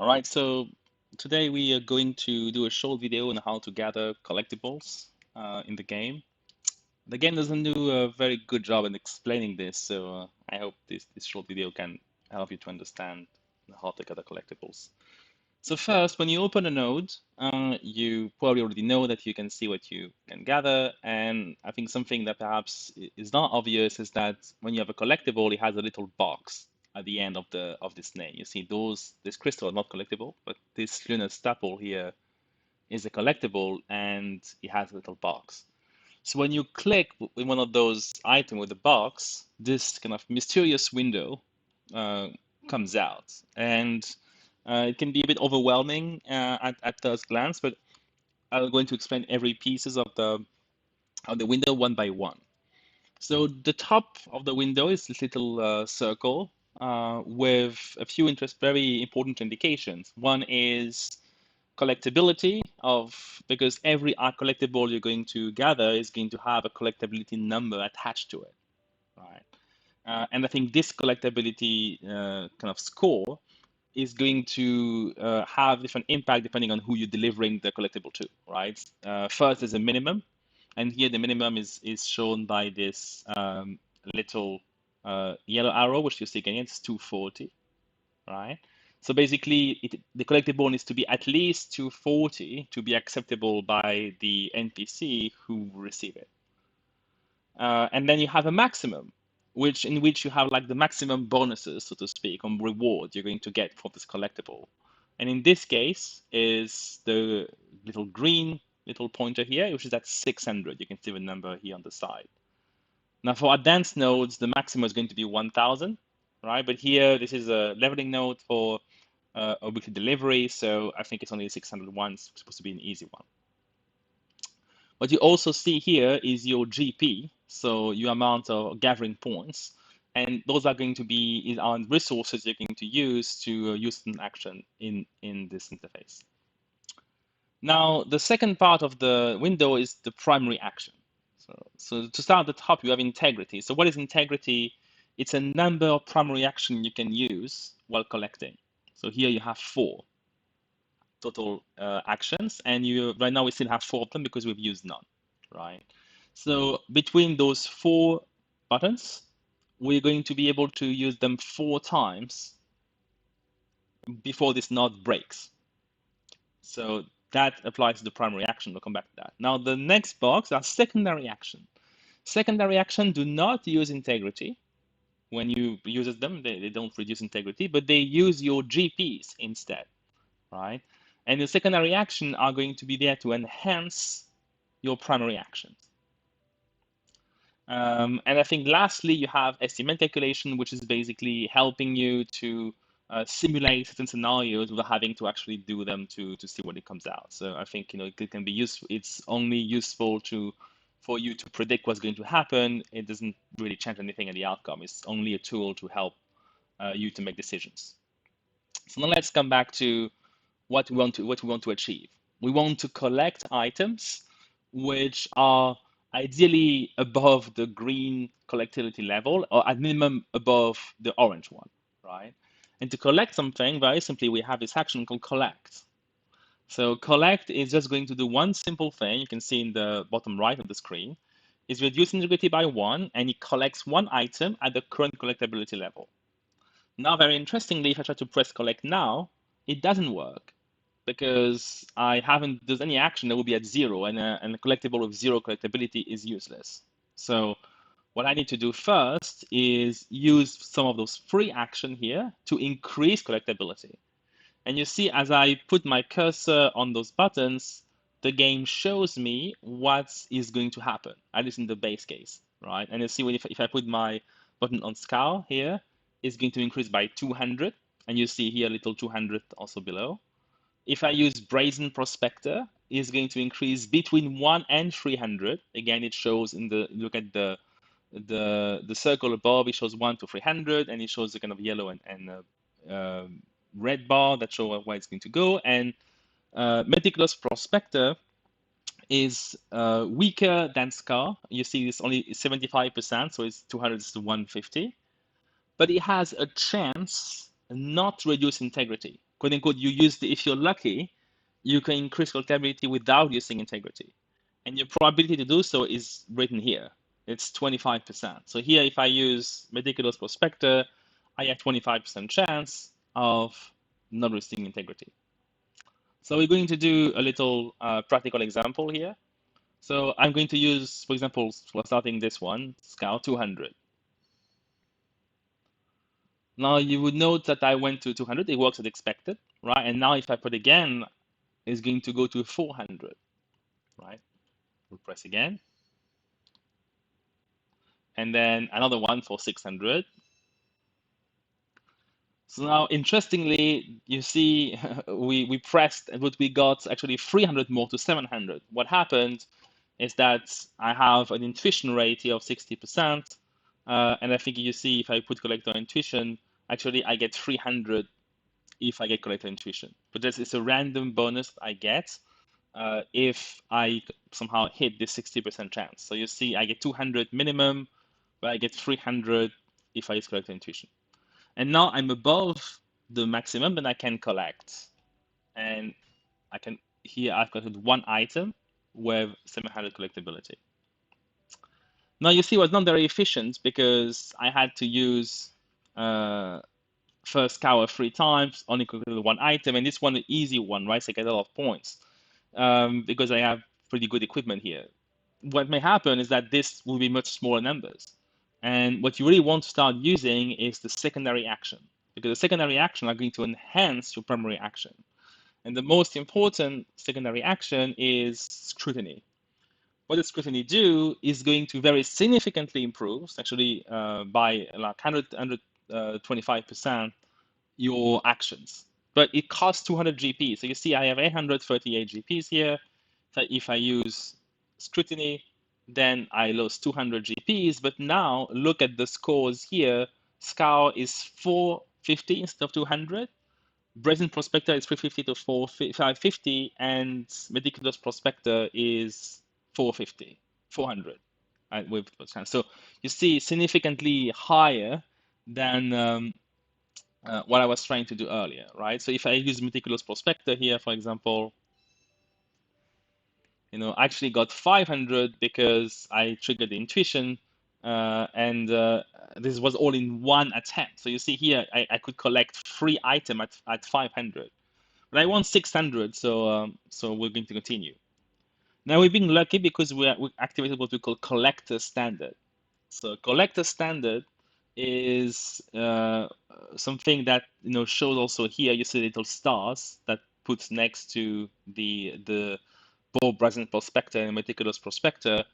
All right, so today we are going to do a short video on how to gather collectibles in the game. The game doesn't do a very good job in explaining this, so I hope this short video can help you to understand how to gather collectibles. So first, when you open a node, you probably already know that you can see what you can gather, and I think something that perhaps is not obvious is that when you have a collectible, it has a little box at the end of this name. You see this crystal are not collectible, but this lunar staple here is a collectible, and it has a little box. So when you click in one of those items with a box, this kind of mysterious window uh, comes out, and it can be a bit overwhelming at first glance. But I'm going to explain every pieces of the window one by one. So the top of the window is this little circle with a few very important indications. One is collectability because every art collectible you're going to gather is going to have a collectability number attached to it, right? And I think this collectability kind of score is going to have different impact depending on who you're delivering the collectible to, right? First, there's a minimum, and here the minimum is shown by this little yellow arrow, which you see again, it's 240, right? So basically, the collectible needs to be at least 240 to be acceptable by the NPC who receive it. And then you have a maximum, in which you have like the maximum bonuses, so to speak, on reward you're going to get for this collectible. And in this case is the little green little pointer here, which is at 600. You can see the number here on the side. Now for advanced nodes, the maximum is going to be 1000, right? But here, this is a leveling node for a weekly delivery, so I think it's only 601. It's supposed to be an easy one. What you also see here is your GP, so your amount of gathering points, and those are going to be resources you're going to use to use an action in this interface. Now, the second part of the window is the primary action. So to start at the top, you have integrity. So what is integrity? It's a number of primary action you can use while collecting. So here you have 4 total actions, and right now we still have 4 of them because we've used none, right? So between those 4 buttons, we're going to be able to use them 4 times before this node breaks. So that applies to the primary action. We'll come back to that. Now the next box are secondary action. Secondary action do not use integrity. When you use them, they don't reduce integrity, but they use your GPs instead, right? And the secondary action are going to be there to enhance your primary actions. And I think lastly, you have estimate calculation, which is basically helping you to simulate certain scenarios without having to actually do them to see what it comes out. So I think it can be useful. It's only useful for you to predict what's going to happen. It doesn't really change anything in the outcome. It's only a tool to help you to make decisions. So now let's come back to what we want to achieve. We want to collect items which are ideally above the green collectability level, or at minimum above the orange one, right? And to collect something, very simply, we have this action called collect. So collect is just going to do one simple thing. You can see in the bottom right of the screen, is reduce integrity by 1, and it collects 1 item at the current collectability level. Now, very interestingly, if I try to press collect now, it doesn't work because I haven't there's any action that will be at 0, and a collectible with 0 collectability is useless. So what I need to do first is use some of those free action here to increase collectability. And you see, as I put my cursor on those buttons, the game shows me what is going to happen, at least in the base case, right? And you see, if I put my button on scour here, it's going to increase by 200. And you see here a little 200 also below. If I use Brazen Prospector, it's going to increase between 1 and 300. Again, it shows look at the circle above, it shows 1 to 300, and it shows the kind of yellow and red bar that show where it's going to go. And Meticulous Prospector is weaker than Scar. You see it's only 75%, so it's 200 to 150. But it has a chance not to reduce integrity. quote unquote, you use if you're lucky, you can increase collectability without using integrity. And your probability to do so is written here. It's 25%. So here, if I use meticulous prospector, I have 25% chance of not losing integrity. So we're going to do a little practical example here. So I'm going to use, for example, for starting this one, Scout 200. Now you would note that I went to 200, it works as expected, right? And now if I put again, it's going to go to 400, right? We'll press again. And then another one for 600. So now, interestingly, you see, we pressed, but we got actually 300 more to 700. What happened is that I have an intuition rate here of 60%. And I think you see if I put collector intuition, actually I get 300 if I get collector intuition. But this is a random bonus I get if I somehow hit this 60% chance. So you see I get 200 minimum, but I get 300 if I use collector intuition. And now I'm above the maximum, and I can collect. And I can, here I've got one item with 700 collectability. Now you see it was not very efficient because I had to use first scour 3 times, only collected one item, and this one an easy one, right? So I get a lot of points because I have pretty good equipment here. What may happen is that this will be much smaller numbers. And what you really want to start using is the secondary action, because the secondary action are going to enhance your primary action. And the most important secondary action is scrutiny. What does scrutiny do is going to very significantly improve, actually by like 125%, your actions. But it costs 200 GP. So you see I have 838 GPs here. So if I use scrutiny, then I lost 200 GPs. But now look at the scores here. Scour is 450 instead of 200. Brazen Prospector is 350 to 550, and Meticulous Prospector is 450, 400 with chance. So you see significantly higher than what I was trying to do earlier, right? So if I use Meticulous Prospector here, for example, I actually got 500 because I triggered the intuition, and this was all in one attempt. So you see here, I could collect 3 items at 500, but I want 600, so we're going to continue. Now we're being lucky because we activated what we call collector standard. So collector standard is something that shows also here. You see little stars that puts next to the both Brazen Prospector and Meticulous Prospector,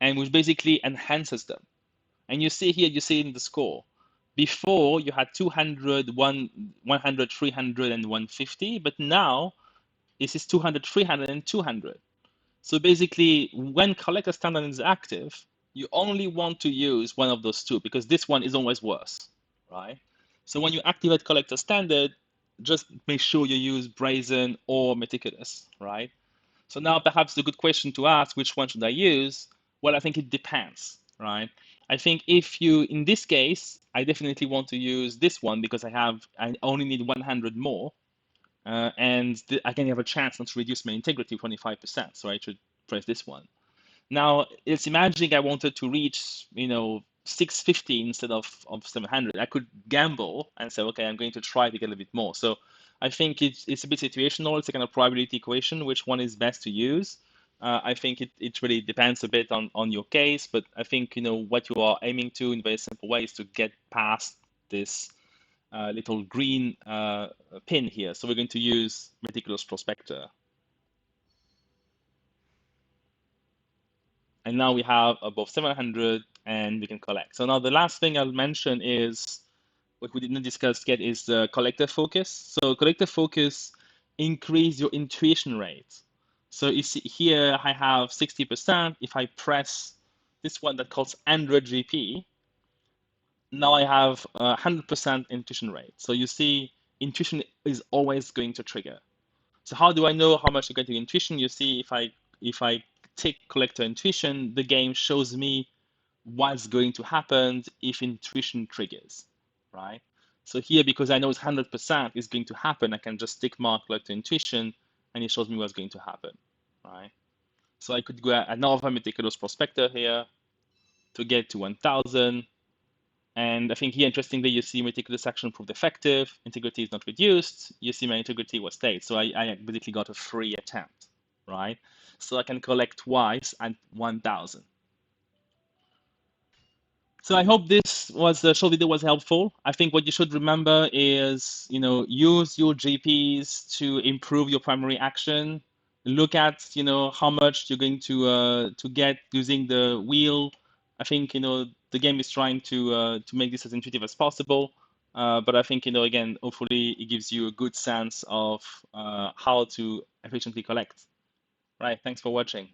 and which basically enhances them. And you see here, you see in the score. Before you had 200, 100, 300, and 150, but now this is 200, 300, and 200. So basically, when collector standard is active, you only want to use one of those two because this one is always worse, right? So when you activate collector standard, just make sure you use brazen or meticulous, right? So now perhaps the good question to ask, which one should I use? Well, I think it depends, right? I think if you, in this case, I definitely want to use this one because I only need 100 more, and I can have a chance not to reduce my integrity 25%. So I should press this one. Now, let's imagine I wanted to reach, 650 instead of 700. I could gamble and say, okay, I'm going to try to get a bit more. So I think it's a bit situational. It's a kind of probability equation, which one is best to use. I think it really depends a bit on your case, but I think, what you are aiming to in a very simple way is to get past this little green pin here. So we're going to use Meticulous Prospector. And now we have above 700 and we can collect. So now the last thing I'll mention is what we didn't discuss yet is the collector focus. So collector focus increase your intuition rate. So you see here I have 60%. If I press this one that calls 100 GP, now I have 100% intuition rate. So you see intuition is always going to trigger. So how do I know how much to get to intuition? You see, if I take collector intuition, the game shows me what's going to happen if intuition triggers, right? So here, because I know it's 100% is going to happen, I can just tick mark like to intuition, and it shows me what's going to happen, right? So I could go another meticulous prospector here to get to 1,000. And I think here, interestingly, you see meticulous action proved effective. Integrity is not reduced. You see my integrity was stayed. So I basically got a free attempt, right? So I can collect twice at 1,000. So I hope this was the short video was helpful. I think what you should remember is, use your GPs to improve your primary action. Look at, how much you're going to get using the wheel. I think, the game is trying to make this as intuitive as possible. But I think, again, hopefully it gives you a good sense of how to efficiently collect. Right. Thanks for watching.